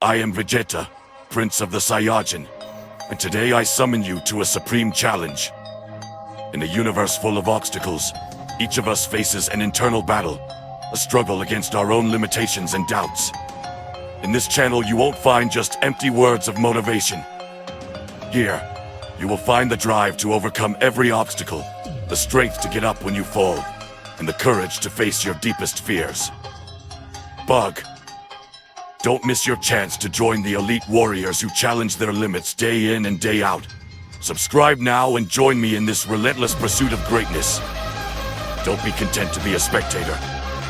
I am Vegeta, Prince of the Saiyajin, and today I summon you to a supreme challenge. In a universe full of obstacles, each of us faces an internal battle, a struggle against our own limitations and doubts. In this channel, you won't find just empty words of motivation. Here, you will find the drive to overcome every obstacle, the strength to get up when you fall, and the courage to face your deepest fears. Bug. Don't miss your chance to join the elite warriors who challenge their limits day in and day out. Subscribe now and join me in this relentless pursuit of greatness. Don't be content to be a spectator.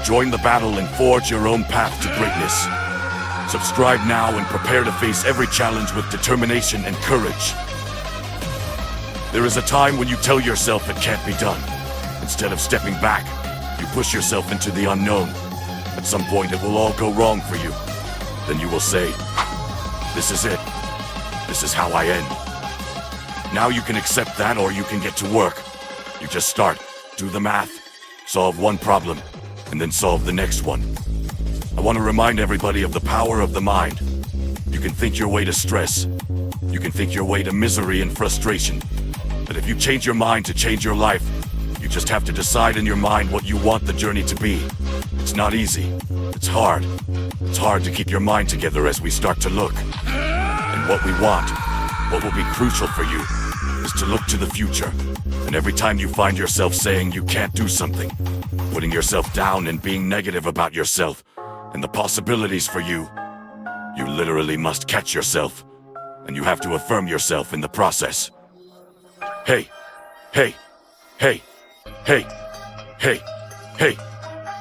Join the battle and forge your own path to greatness. Subscribe now and prepare to face every challenge with determination and courage. There is a time when you tell yourself it can't be done. Instead of stepping back, you push yourself into the unknown. At some point it will all go wrong for you. Then you will say, "This is it. This is how I end." Now you can accept that, or you can get to work. You just start, do the math, solve one problem, and then solve the next one. I want to remind everybody of the power of the mind. You can think your way to stress. You can think your way to misery and frustration. But if you change your mind to change your life, you just have to decide in your mind what you want the journey to be. It's not easy. It's hard. It's hard to keep your mind together as we start to look. And what we want, what will be crucial for you, is to look to the future. And every time you find yourself saying you can't do something, putting yourself down and being negative about yourself and the possibilities for you, you literally must catch yourself. And you have to affirm yourself in the process. Hey, hey, hey, hey, hey, hey,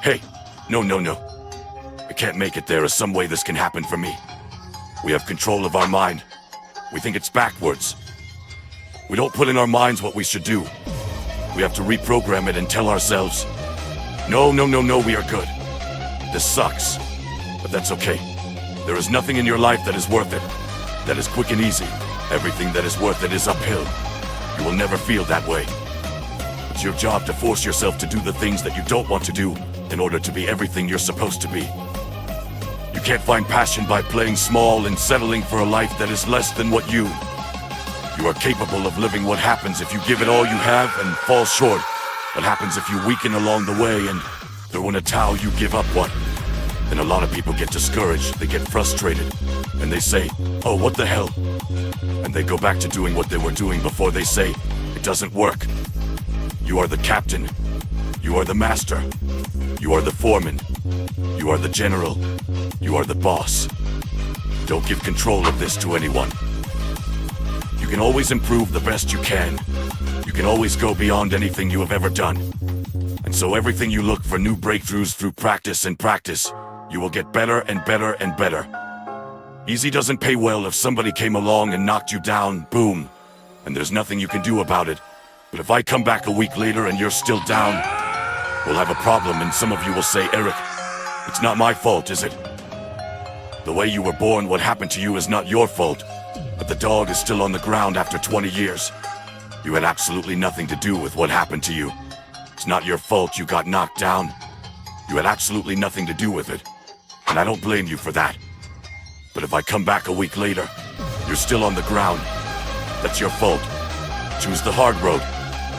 hey. No, no, no. I can't make it. There is some way this can happen for me. We have control of our mind. We think it's backwards. We don't put in our minds what we should do. We have to reprogram it and tell ourselves, no, no, no, no, we are good. This sucks, but that's okay. There is nothing in your life that is worth it, that is quick and easy. Everything that is worth it is uphill. You will never feel that way. It's your job to force yourself to do the things that you don't want to do in order to be everything you're supposed to be. You can't find passion by playing small and settling for a life that is less than what you are capable of living. What happens if you give it all you have and fall short? What happens if you weaken along the way and throw in a towel? You give up what? Then a lot of people get discouraged, they get frustrated, and they say, "Oh, what the hell?" And they go back to doing what they were doing before. They say, "It doesn't work." You are the captain. You are the master. You are the foreman. You are the general. You are the boss. Don't give control of this to anyone. You can always improve the best you can. You can always go beyond anything you have ever done. And so everything you look for new breakthroughs through practice and practice, you will get better and better and better. Easy doesn't pay well. If somebody came along and knocked you down, boom, and there's nothing you can do about it. But if I come back a week later and you're still down, we'll have a problem, and some of you will say, "Eric, it's not my fault, is it? The way you were born, what happened to you is not your fault. But the dog is still on the ground after 20 years. You had absolutely nothing to do with what happened to you. It's not your fault you got knocked down. You had absolutely nothing to do with it. And I don't blame you for that. But if I come back a week later, you're still on the ground. That's your fault. Choose the hard road,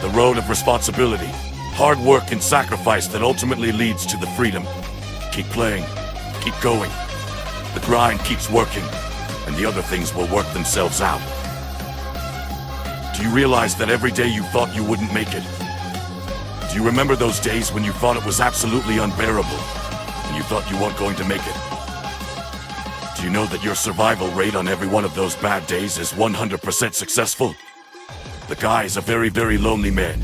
the road of responsibility, hard work and sacrifice that ultimately leads to the freedom. Keep playing, keep going. The grind keeps working, and the other things will work themselves out. Do you realize that every day you thought you wouldn't make it? Do you remember those days when you thought it was absolutely unbearable, and you thought you weren't going to make it? Do you know that your survival rate on every one of those bad days is 100% successful? The guy is a very, very lonely man.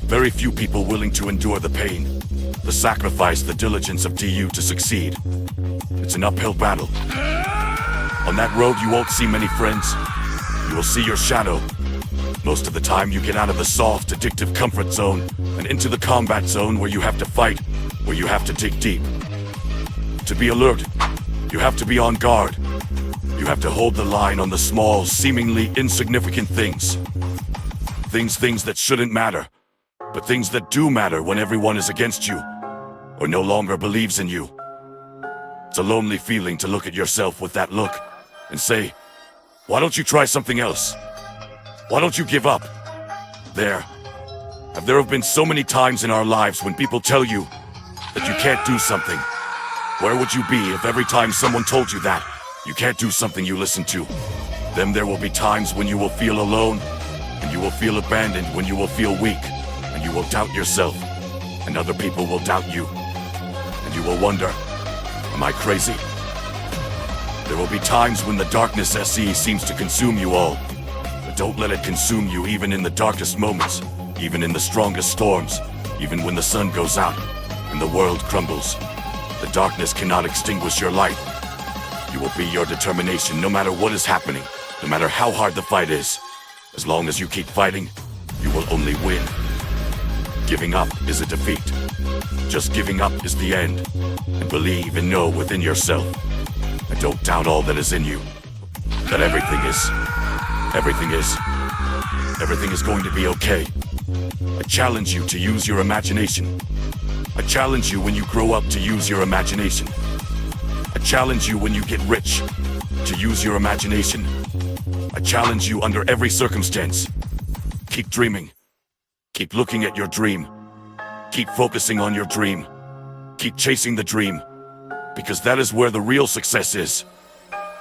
Very few people willing to endure the pain, the sacrifice, the diligence of DU to succeed. It's an uphill battle. On that road, you won't see many friends. You will see your shadow. Most of the time, you get out of the soft, addictive comfort zone and into the combat zone where you have to fight, where you have to dig deep. To be alert, you have to be on guard. You have to hold the line on the small, seemingly insignificant things. Things that shouldn't matter, but things that do matter when everyone is against you or no longer believes in you. It's a lonely feeling to look at yourself with that look and say, why don't you try something else? Why don't you give up? There have been so many times in our lives when people tell you that you can't do something. Where would you be if every time someone told you that you can't do something you listen to? Then there will be times when you will feel alone, and you will feel abandoned, when you will feel weak, and you will doubt yourself, and other people will doubt you, and you will wonder, am I crazy? There will be times when the darkness SE seems to consume you all, but don't let it consume you even in the darkest moments, even in the strongest storms, even when the sun goes out and the world crumbles. The darkness cannot extinguish your light. You will be your determination no matter what is happening, no matter how hard the fight is. As long as you keep fighting, you will only win. Giving up is a defeat. Just giving up is the end. And believe and know within yourself. And don't doubt all that is in you. That everything is going to be okay. I challenge you to use your imagination. I challenge you when you grow up to use your imagination. I challenge you when you get rich to use your imagination. I challenge you under every circumstance. Keep dreaming. Keep looking at your dream. Keep focusing on your dream. Keep chasing the dream. Because that is where the real success is.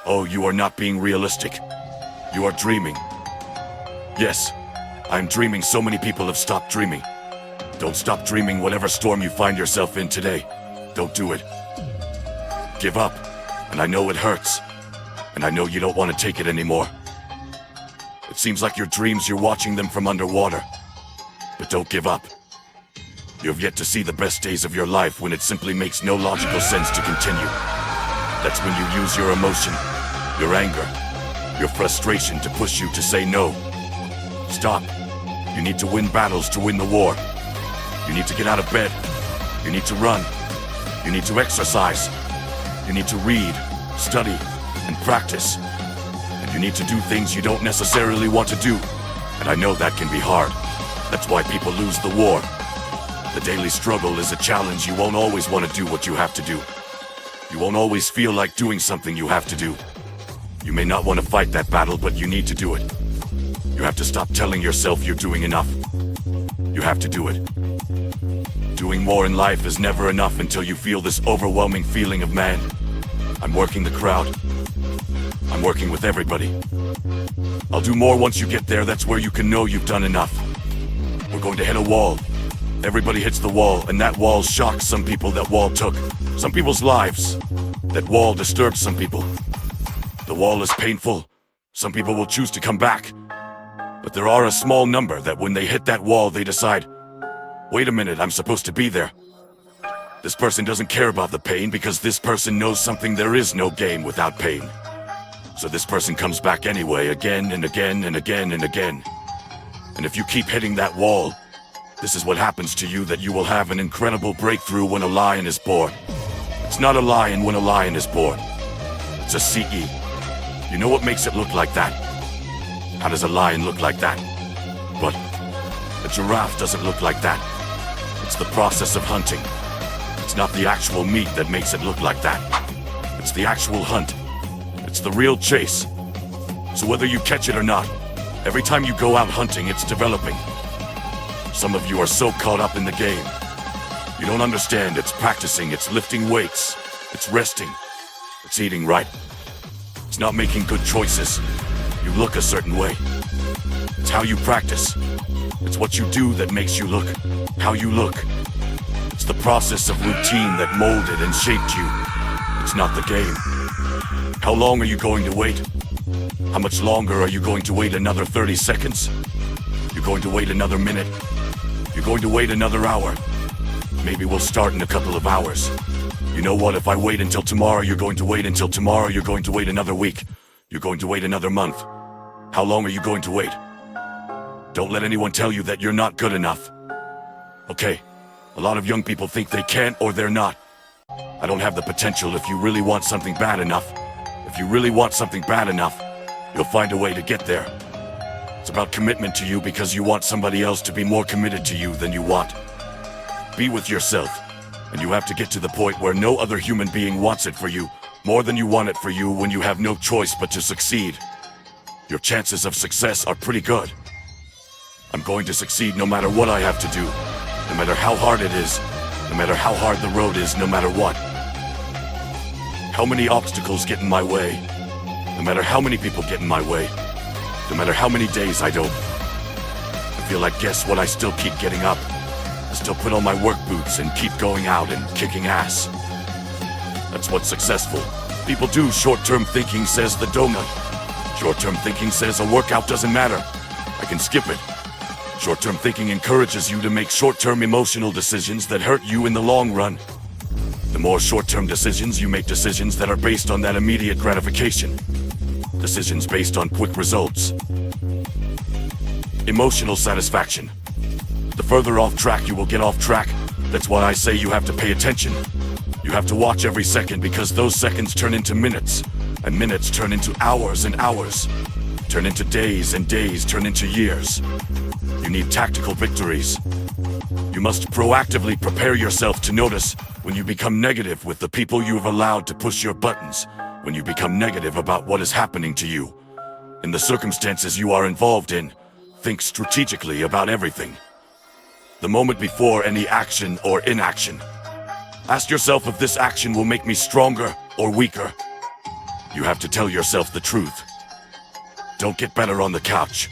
Oh, you are not being realistic. You are dreaming. Yes, I'm dreaming. So many people have stopped dreaming. Don't stop dreaming whatever storm you find yourself in today. Don't do it. Give up. And I know it hurts. And I know you don't want to take it anymore. It seems like your dreams, you're watching them from underwater. But don't give up. You have yet to see the best days of your life when it simply makes no logical sense to continue. That's when you use your emotion, your anger, your frustration to push you to say no. Stop. You need to win battles to win the war. You need to get out of bed. You need to run. You need to exercise. You need to read, study, and practice. And you need to do things you don't necessarily want to do. And I know that can be hard. That's why people lose the war. The daily struggle is a challenge. You won't always want to do what you have to do. You won't always feel like doing something you have to do. You may not want to fight that battle, but you need to do it. You have to stop telling yourself you're doing enough. You have to do it. Doing more in life is never enough until you feel this overwhelming feeling of, man, I'm working the crowd. I'm working with everybody. I'll do more once you get there. That's where you can know you've done enough. We're going to hit a wall. Everybody hits the wall, and that wall shocks some people. That wall took some people's lives. That wall disturbed some people. The wall is painful. Some people will choose to come back. But there are a small number that when they hit that wall, they decide, wait a minute, I'm supposed to be there. This person doesn't care about the pain because this person knows something. There is no game without pain. So this person comes back anyway, again and again and again and again. And if you keep hitting that wall, this is what happens to you, that you will have an incredible breakthrough when a lion is born. It's not a lion when a lion is born. It's a CE. You know what makes it look like that? How does a lion look like that? But a giraffe doesn't look like that. It's the process of hunting. It's not the actual meat that makes it look like that. It's the actual hunt. It's the real chase. So whether you catch it or not, every time you go out hunting, it's developing. Some of you are so caught up in the game. You don't understand. It's practicing, it's lifting weights, it's resting, it's eating right. It's not making good choices. You look a certain way. It's how you practice. It's what you do that makes you look how you look. It's the process of routine that molded and shaped you. It's not the game. How long are you going to wait? How much longer are you going to wait? Another 30 seconds? You're going to wait another minute? You're going to wait another hour? Maybe we'll start in a couple of hours. You know what? If I wait until tomorrow, you're going to wait until tomorrow. You're going to wait another week. You're going to wait another month. How long are you going to wait? Don't let anyone tell you that you're not good enough. Okay, a lot of young people think they can't or they're not. I don't have the potential. If you really want something bad enough, you'll find a way to get there. It's about commitment to you because you want somebody else to be more committed to you than you want. Be with yourself. And you have to get to the point where no other human being wants it for you more than you want it for you when you have no choice but to succeed. Your chances of success are pretty good. I'm going to succeed no matter what I have to do, no matter how hard it is, no matter how hard the road is, no matter what. How many obstacles get in my way, no matter how many people get in my way, no matter how many days I don't. I feel like, guess what, I still keep getting up. I still put on my work boots and keep going out and kicking ass. That's what's successful people do. Short-term thinking says the donut. Short-term thinking says a workout doesn't matter, I can skip it. Short-term thinking encourages you to make short-term emotional decisions that hurt you in the long run. The more short-term decisions you make, decisions that are based on that immediate gratification. Decisions based on quick results. Emotional satisfaction. The further off track you will get off track. That's why I say you have to pay attention. You have to watch every second, because those seconds turn into minutes, and minutes turn into hours and hours, turn into days, and days turn into years. You need tactical victories. You must proactively prepare yourself to notice when you become negative with the people you've allowed to push your buttons, when you become negative about what is happening to you. In the circumstances you are involved in, think strategically about everything. The moment before any action or inaction. Ask yourself if this action will make me stronger or weaker. You have to tell yourself the truth. Don't get better on the couch.